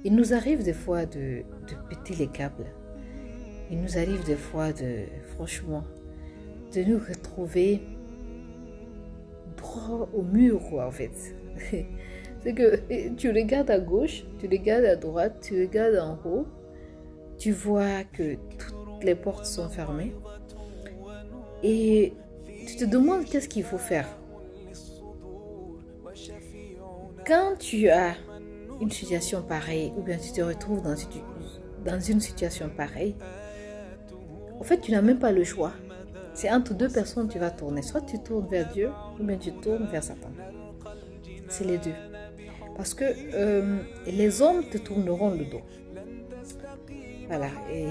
Il nous arrive des fois de péter les câbles. Il nous arrive des fois franchement, de nous retrouver droit au mur, quoi, en fait. C'est que tu regardes à gauche, tu regardes à droite, tu regardes en haut, tu vois que toutes les portes sont fermées et tu te demandes qu'est-ce qu'il faut faire. Quand tu as une situation pareille ou bien tu te retrouves dans une situation pareille, en fait, tu n'as même pas le choix. C'est entre deux personnes que tu vas tourner. Soit tu tournes vers Dieu ou bien tu tournes vers Satan. C'est les deux. Parce que les hommes te tourneront le dos. Voilà. Et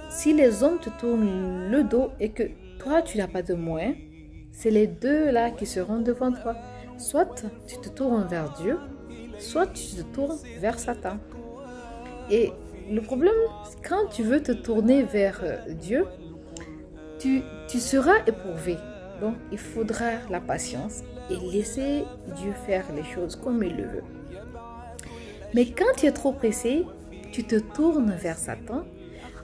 si les hommes te tournent le dos et que toi, tu n'as pas de moyens, c'est les deux là qui seront devant toi. Soit tu te tournes vers Dieu, soit tu te tournes vers Satan. Et le problème, quand tu veux te tourner vers Dieu, tu seras éprouvé. Donc, il faudra la patience et laisser Dieu faire les choses comme il le veut. Mais quand tu es trop pressé, tu te tournes vers Satan.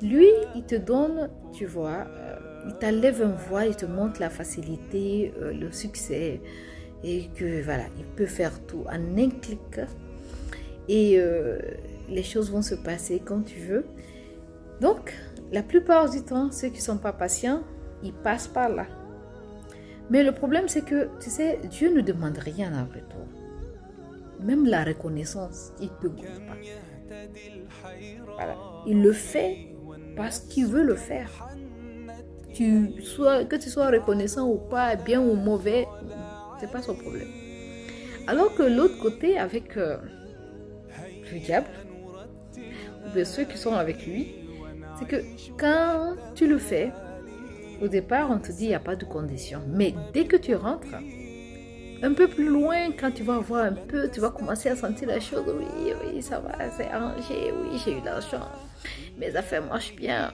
Lui, il te donne, tu vois, il t'enlève un voile, il te montre la facilité, le succès. Et que voilà, il peut faire tout en un clic. Et les choses vont se passer comme tu veux. Donc, la plupart du temps, ceux qui ne sont pas patients, ils passent par là. Mais le problème, c'est que, tu sais, Dieu ne demande rien en retour. Même la reconnaissance, il ne te demande pas. Voilà. Il le fait parce qu'il veut le faire. Que tu sois reconnaissant ou pas, bien ou mauvais, ce n'est pas son problème. Alors que l'autre côté, avec le diable, ou bien ceux qui sont avec lui, c'est que quand tu le fais, au départ, on te dit il n'y a pas de condition. Mais dès que tu rentres, un peu plus loin, quand tu vas voir un peu, tu vas commencer à sentir la chose. Oui, ça va, c'est arrangé. Oui, j'ai eu l'argent. Mes affaires marchent bien.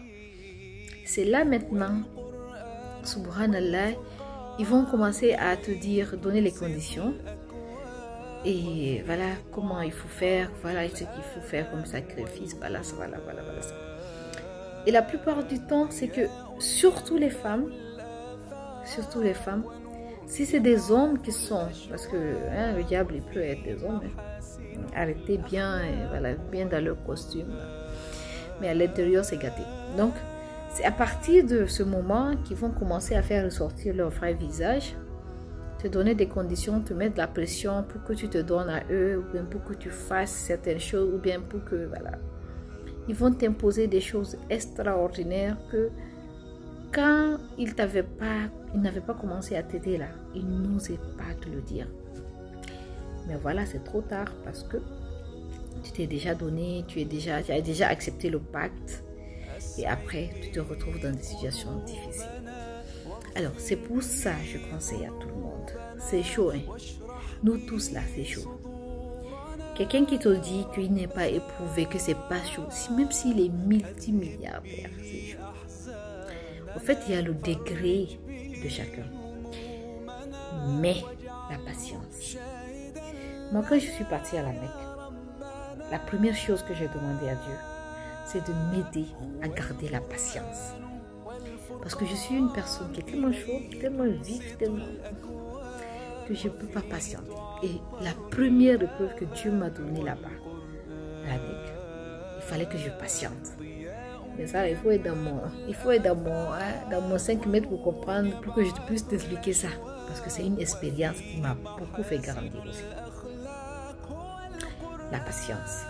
C'est là maintenant, subhanallah, ils vont commencer à te dire, donner les conditions. Et voilà comment il faut faire, voilà ce qu'il faut faire comme sacrifice, voilà ça. Et la plupart du temps, c'est que surtout les femmes, si c'est des hommes qui sont, parce que le diable il peut être des hommes, arrêtez bien, et voilà, bien dans leur costume, mais à l'intérieur c'est gâté. Donc c'est à partir de ce moment qu'ils vont commencer à faire ressortir leur vrai visage, te donner des conditions, te mettre de la pression pour que tu te donnes à eux, ou bien pour que tu fasses certaines choses, ou bien pour que, voilà. Ils vont t'imposer des choses extraordinaires que quand ils n'avaient pas commencé à t'aider là, ils n'osaient pas te le dire. Mais voilà, c'est trop tard parce que tu t'es déjà donné, tu as déjà accepté le pacte et après, tu te retrouves dans des situations difficiles. Alors, c'est pour ça que je conseille à tout le monde. C'est chaud, hein? Nous tous là, c'est chaud. Quelqu'un qui te dit qu'il n'est pas éprouvé, que c'est pas chaud, même s'il est multimilliardaire, c'est chaud. En fait, il y a le degré de chacun. Mais la patience. Moi, quand je suis partie à la Mecque, la première chose que j'ai demandé à Dieu, c'est de m'aider à garder la patience. Parce que je suis une personne qui est tellement chaude, tellement vive, tellement que je ne peux pas patienter. Et la première épreuve que Dieu m'a donnée là-bas, à la Mecque, il fallait que je patiente. Mais ça, il faut être dans mon 5 mètres pour comprendre, pour que je puisse t'expliquer ça. Parce que c'est une expérience qui m'a beaucoup fait grandir aussi. La patience.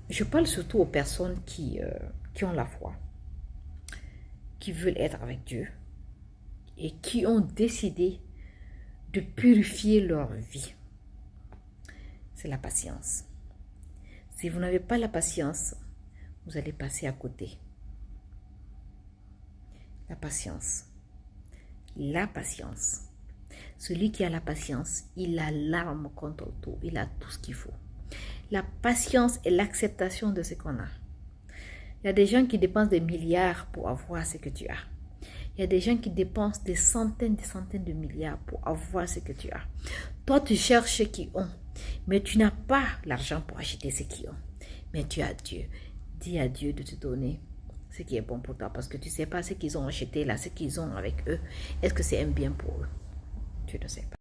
Je parle surtout aux personnes qui ont la foi, qui veulent être avec Dieu et qui ont décidé de purifier leur vie. C'est la patience. Si vous n'avez pas la patience, vous allez passer à côté. La patience. La patience. Celui qui a la patience, il a l'arme contre tout. Il a tout ce qu'il faut. La patience est l'acceptation de ce qu'on a. Il y a des gens qui dépensent des milliards pour avoir ce que tu as. Il y a des gens qui dépensent des centaines de milliards pour avoir ce que tu as. Toi, tu cherches ceux qui ont. Mais tu n'as pas l'argent pour acheter ce qu'ils ont. Mais tu as Dieu. Dis à Dieu de te donner ce qui est bon pour toi. Parce que tu ne sais pas ce qu'ils ont acheté là, ce qu'ils ont avec eux. Est-ce que c'est un bien pour eux? Tu ne sais pas.